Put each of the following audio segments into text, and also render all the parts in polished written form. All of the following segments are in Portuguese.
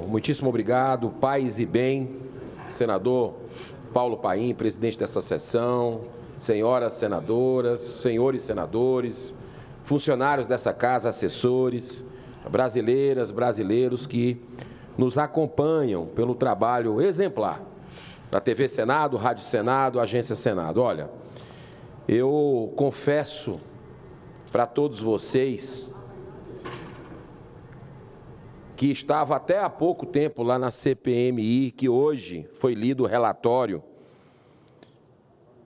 Muitíssimo obrigado, paz e bem, senador Paulo Paim, presidente dessa sessão, senhoras senadoras, senhores senadores, funcionários dessa casa, assessores, brasileiras, brasileiros que nos acompanham pelo trabalho exemplar da TV Senado, Rádio Senado, Agência Senado. Olha, eu confesso para todos vocês que estava até há pouco tempo lá na CPMI, que hoje foi lido o relatório,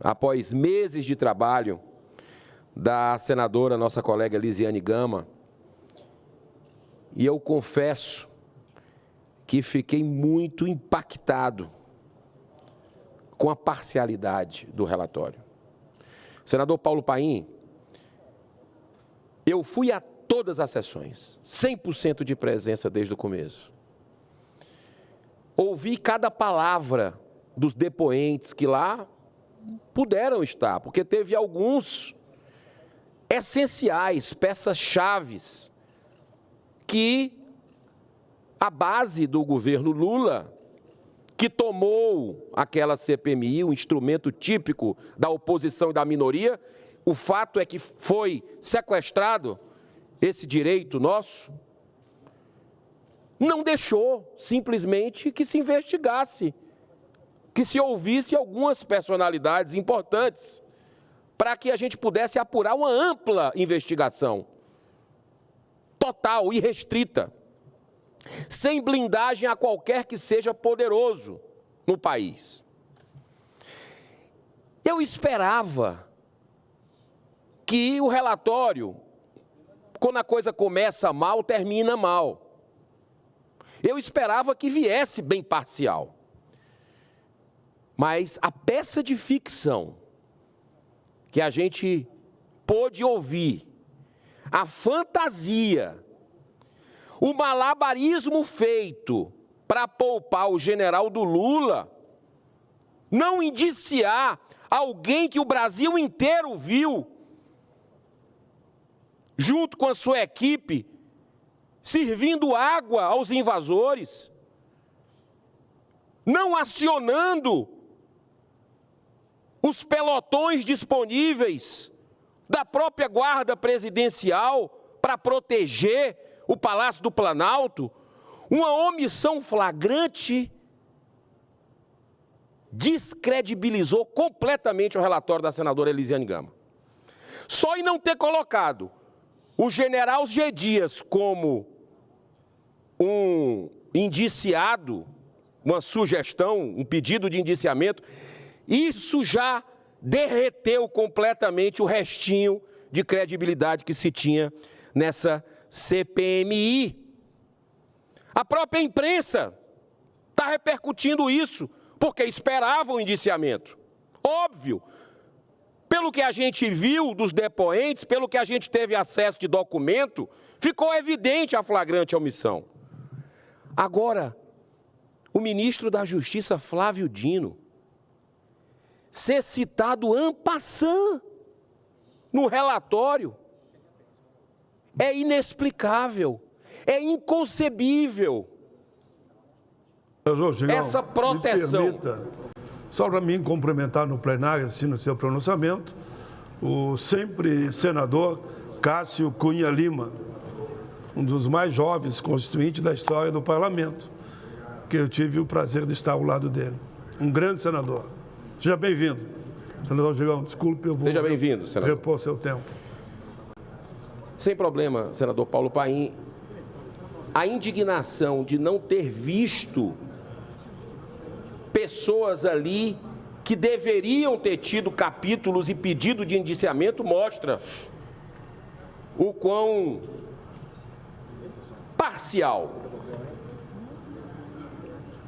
após meses de trabalho da senadora, nossa colega Elisiane Gama, e eu confesso que fiquei muito impactado com a parcialidade do relatório. Senador Paulo Paim, eu fui a todas as sessões, 100% de presença desde o começo. Ouvi cada palavra dos depoentes que lá puderam estar, porque teve alguns essenciais, peças-chaves, que a base do governo Lula, que tomou aquela CPMI, um instrumento típico da oposição e da minoria, o fato é que foi sequestrado esse direito nosso, não deixou simplesmente que se investigasse, que se ouvisse algumas personalidades importantes, para que a gente pudesse apurar uma ampla investigação, total e restrita, sem blindagem a qualquer que seja poderoso no país. Eu esperava que o relatório, quando a coisa começa mal, termina mal. Eu esperava que viesse bem parcial. Mas a peça de ficção que a gente pôde ouvir, a fantasia, o malabarismo feito para poupar o general do Lula, não indiciar alguém que o Brasil inteiro viu, junto com a sua equipe, servindo água aos invasores, não acionando os pelotões disponíveis da própria guarda presidencial para proteger o Palácio do Planalto, uma omissão flagrante descredibilizou completamente o relatório da senadora Elisiane Gama. Só em não ter colocado o general G. Dias como um indiciado, uma sugestão, um pedido de indiciamento, isso já derreteu completamente o restinho de credibilidade que se tinha nessa CPMI. A própria imprensa está repercutindo isso, porque esperava o indiciamento. Óbvio, pelo que a gente viu dos depoentes, pelo que a gente teve acesso de documento, ficou evidente a flagrante omissão. Agora, o ministro da Justiça, Flávio Dino, ser citado en passant no relatório, é inexplicável, é inconcebível essa proteção. Me permita, só para mim cumprimentar no plenário, assistindo o seu pronunciamento, o sempre senador Cássio Cunha Lima, um dos mais jovens constituintes da história do parlamento, que eu tive o prazer de estar ao lado dele. Um grande senador. Seja bem-vindo. Senador Gigão, desculpe, eu vou Seja bem-vindo, senador. Repor seu tempo. Sem problema, senador Paulo Paim. A indignação de não ter visto pessoas ali que deveriam ter tido capítulos e pedido de indiciamento mostra o quão parcial,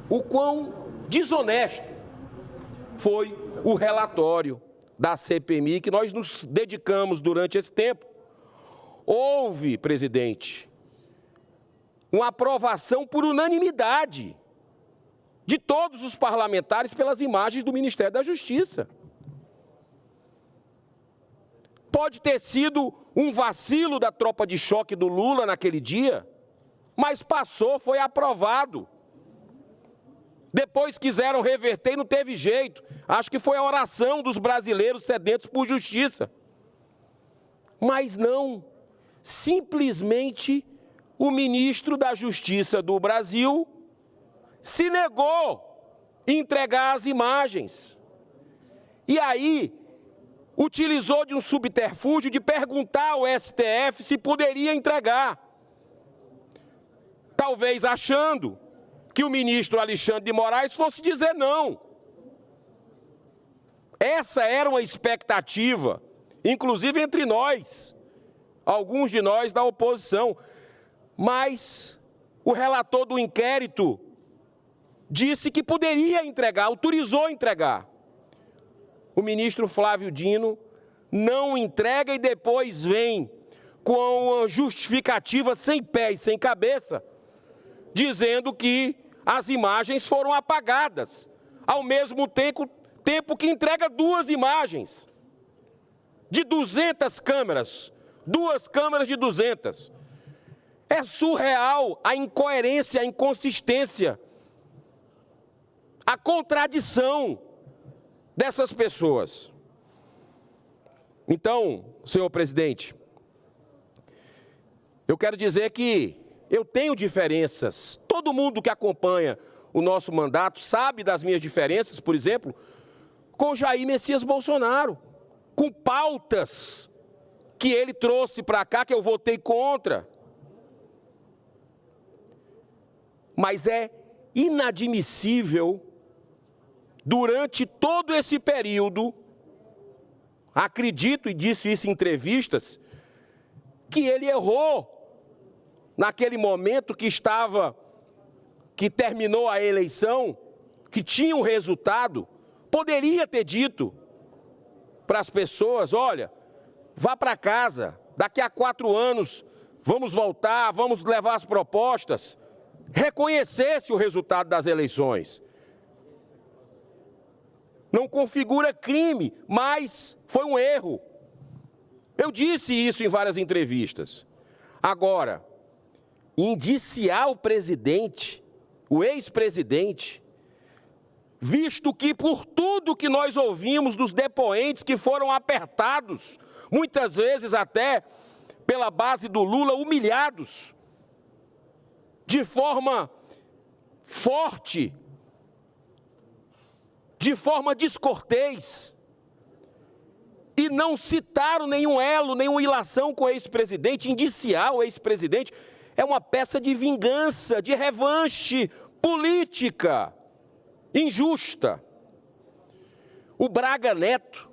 o quão desonesto foi o relatório da CPMI que nós nos dedicamos durante esse tempo. Houve, presidente, uma aprovação por unanimidade de todos os parlamentares pelas imagens do Ministério da Justiça. Pode ter sido um vacilo da tropa de choque do Lula naquele dia, mas passou, foi aprovado. Depois quiseram reverter e não teve jeito. Acho que foi a oração dos brasileiros sedentos por justiça. Mas não, simplesmente o ministro da Justiça do Brasil se negou a entregar as imagens. E aí, utilizou de um subterfúgio de perguntar ao STF se poderia entregar. Talvez achando que o ministro Alexandre de Moraes fosse dizer não. Essa era uma expectativa, inclusive entre nós, alguns de nós da oposição. Mas o relator do inquérito disse que poderia entregar, autorizou entregar. O ministro Flávio Dino não entrega e depois vem com uma justificativa sem pé e sem cabeça, dizendo que as imagens foram apagadas, ao mesmo tempo que entrega 2 imagens de 200 câmeras, 2 câmeras de 200. É surreal a incoerência, a inconsistência, a contradição dessas pessoas. Então, senhor presidente, eu quero dizer que eu tenho diferenças. Todo mundo que acompanha o nosso mandato sabe das minhas diferenças, por exemplo, com Jair Messias Bolsonaro, com pautas que ele trouxe para cá, que eu votei contra. Mas é inadmissível, durante todo esse período, acredito, e disse isso em entrevistas, que ele errou naquele momento que terminou a eleição, que tinha um resultado. Poderia ter dito para as pessoas, olha, vá para casa, daqui a 4 anos vamos voltar, vamos levar as propostas, reconhecesse o resultado das eleições. Não configura crime, mas foi um erro. Eu disse isso em várias entrevistas. Agora, indiciar o presidente, o ex-presidente, visto que por tudo que nós ouvimos dos depoentes que foram apertados, muitas vezes até pela base do Lula, humilhados, de forma forte, de forma descortês, e não citaram nenhum elo, nenhuma ilação com o ex-presidente, indiciar o ex-presidente é uma peça de vingança, de revanche política injusta. O Braga Neto,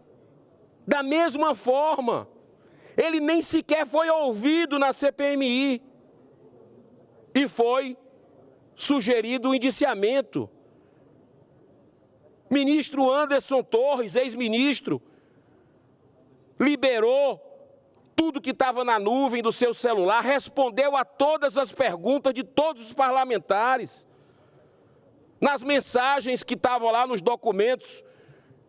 da mesma forma, ele nem sequer foi ouvido na CPMI e foi sugerido o indiciamento. Ministro Anderson Torres, ex-ministro, liberou tudo que estava na nuvem do seu celular, respondeu a todas as perguntas de todos os parlamentares, nas mensagens que estavam lá nos documentos,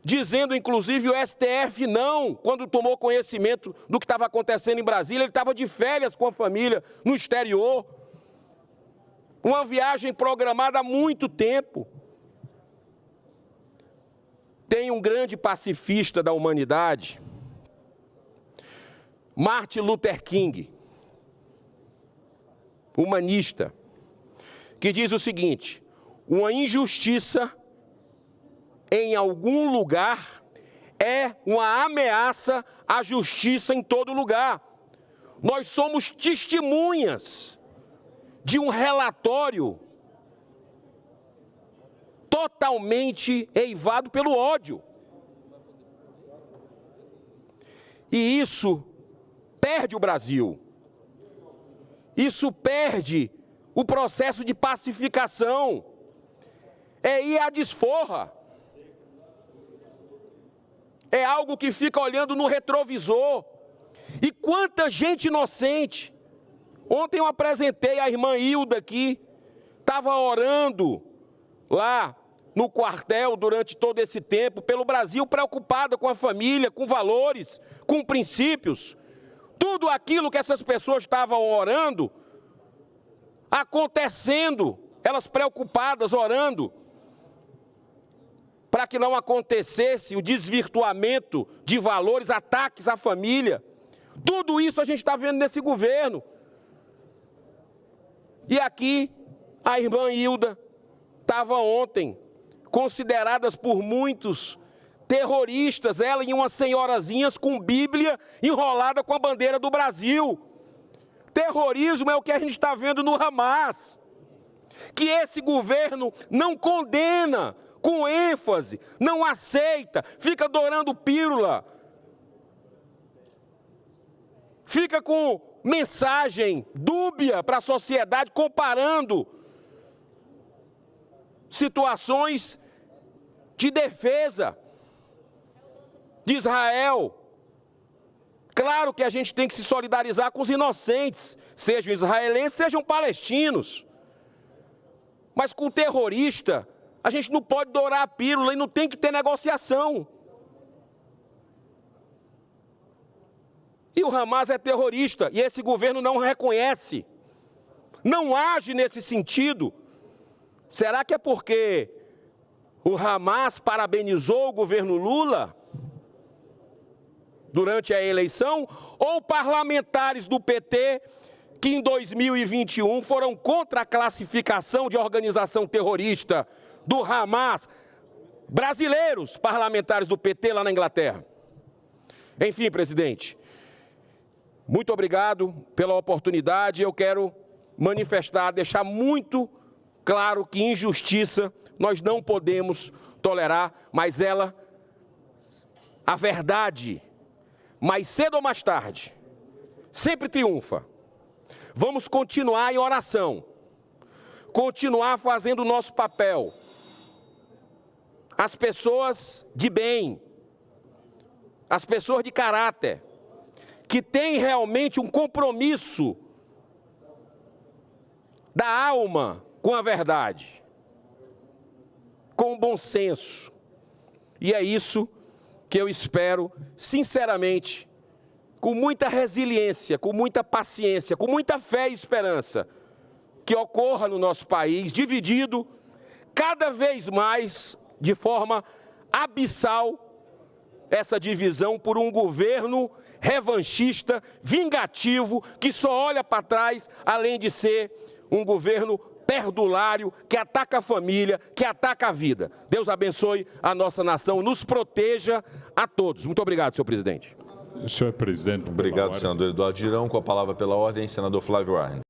dizendo inclusive o STF não, quando tomou conhecimento do que estava acontecendo em Brasília, ele estava de férias com a família no exterior, uma viagem programada há muito tempo. Tem um grande pacifista da humanidade, Martin Luther King, humanista, que diz o seguinte: uma injustiça em algum lugar é uma ameaça à justiça em todo lugar. Nós somos testemunhas de um relatório totalmente eivado pelo ódio. E isso perde o Brasil. Isso perde o processo de pacificação. É ir à desforra. É algo que fica olhando no retrovisor. E quanta gente inocente. Ontem eu apresentei a irmã Hilda aqui, estava orando lá no quartel durante todo esse tempo, pelo Brasil, preocupada com a família, com valores, com princípios. Tudo aquilo que essas pessoas estavam orando, acontecendo, elas preocupadas, orando, para que não acontecesse o desvirtuamento de valores, ataques à família. Tudo isso a gente está vendo nesse governo. E aqui, a irmã Hilda estava ontem, consideradas por muitos terroristas, ela e umas senhorazinhas com Bíblia enrolada com a bandeira do Brasil. Terrorismo é o que a gente está vendo no Hamas, que esse governo não condena com ênfase, não aceita, fica adorando pílula, fica com mensagem dúbia para a sociedade, comparando situações de defesa de Israel. Claro que a gente tem que se solidarizar com os inocentes, sejam israelenses, sejam palestinos. Mas com o terrorista, a gente não pode dourar a pílula e não tem que ter negociação. E o Hamas é terrorista, e esse governo não reconhece, não age nesse sentido. Será que é porque o Hamas parabenizou o governo Lula durante a eleição, ou parlamentares do PT que em 2021 foram contra a classificação de organização terrorista do Hamas, brasileiros parlamentares do PT lá na Inglaterra? Enfim, presidente, muito obrigado pela oportunidade. Eu quero manifestar, deixar muito claro que injustiça nós não podemos tolerar, mas a verdade, mais cedo ou mais tarde, sempre triunfa. Vamos continuar em oração, continuar fazendo o nosso papel. As pessoas de bem, as pessoas de caráter, que têm realmente um compromisso da alma com a verdade, com o bom senso. E é isso que eu espero, sinceramente, com muita resiliência, com muita paciência, com muita fé e esperança, que ocorra no nosso país, dividido cada vez mais, de forma abissal, essa divisão por um governo revanchista, vingativo, que só olha para trás, além de ser um governo perdulário, que ataca a família, que ataca a vida. Deus abençoe a nossa nação, nos proteja a todos. Muito obrigado, senhor presidente. Senhor presidente. Obrigado, senador Eduardo Girão. Com a palavra pela ordem, senador Flávio Arnes.